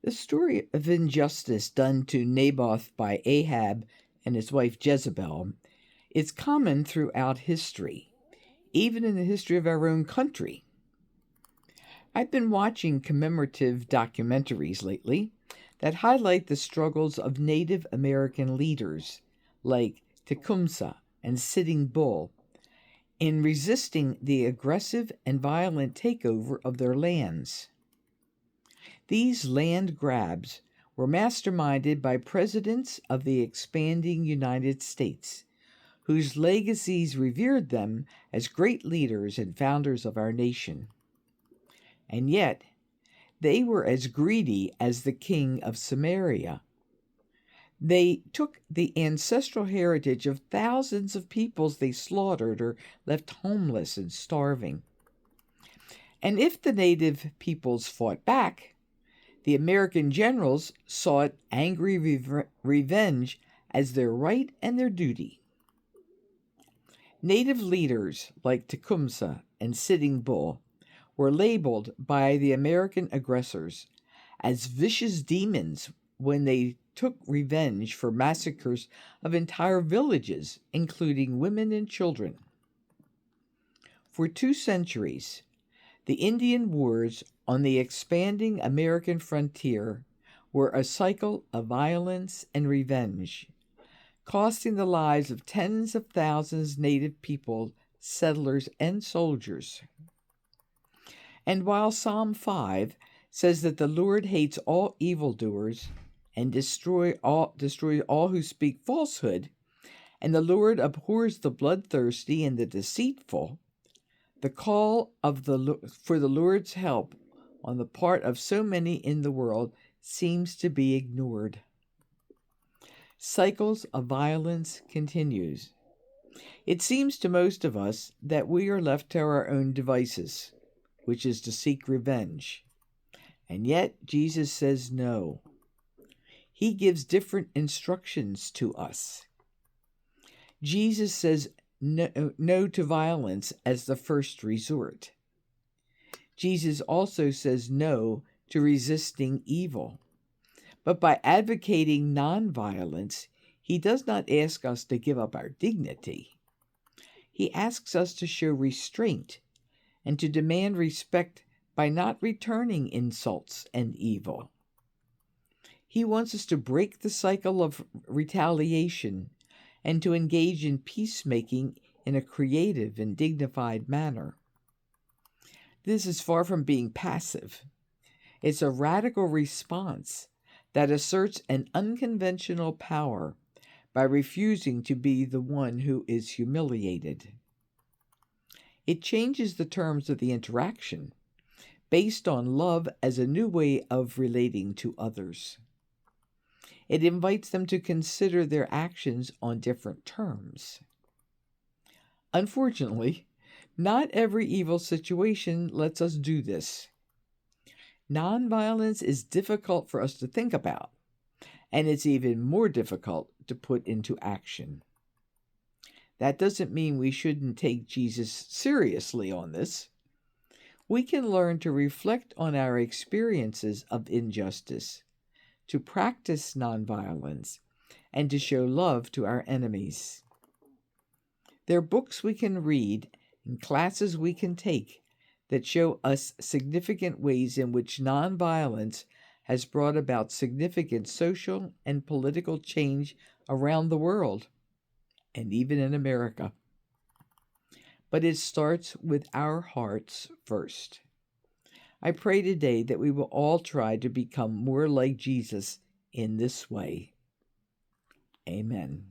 The story of injustice done to Naboth by Ahab and his wife Jezebel is common throughout history, even in the history of our own country. I've been watching commemorative documentaries lately that highlight the struggles of Native American leaders like Tecumseh and Sitting Bull in resisting the aggressive and violent takeover of their lands. These land grabs were masterminded by presidents of the expanding United States, whose legacies revered them as great leaders and founders of our nation. And yet, they were as greedy as the king of Samaria. They took the ancestral heritage of thousands of peoples they slaughtered or left homeless and starving. And if the native peoples fought back, the American generals sought angry revenge as their right and their duty. Native leaders like Tecumseh and Sitting Bull were labeled by the American aggressors as vicious demons when they took revenge for massacres of entire villages, including women and children. For 2 centuries, the Indian wars on the expanding American frontier were a cycle of violence and revenge, costing the lives of tens of thousands of native people, settlers, and soldiers. And while Psalm 5 says that the Lord hates all evildoers and destroys all who speak falsehood, and the Lord abhors the bloodthirsty and the deceitful, the call for the Lord's help on the part of so many in the world seems to be ignored. Cycles of violence continues. It seems to most of us that we are left to our own devices, which is to seek revenge. And yet Jesus says no. He gives different instructions to us. Jesus says no to violence as the first resort. Jesus also says no to resisting evil. But by advocating nonviolence, he does not ask us to give up our dignity. He asks us to show restraint and to demand respect by not returning insults and evil. He wants us to break the cycle of retaliation and to engage in peacemaking in a creative and dignified manner. This is far from being passive. It's a radical response that asserts an unconventional power by refusing to be the one who is humiliated. It changes the terms of the interaction based on love as a new way of relating to others. It invites them to consider their actions on different terms. Unfortunately, not every evil situation lets us do this. Nonviolence is difficult for us to think about, and it's even more difficult to put into action. That doesn't mean we shouldn't take Jesus seriously on this. We can learn to reflect on our experiences of injustice, to practice nonviolence, and to show love to our enemies. There are books we can read and classes we can take that show us significant ways in which nonviolence has brought about significant social and political change around the world, and even in America. But it starts with our hearts first. I pray today that we will all try to become more like Jesus in this way. Amen.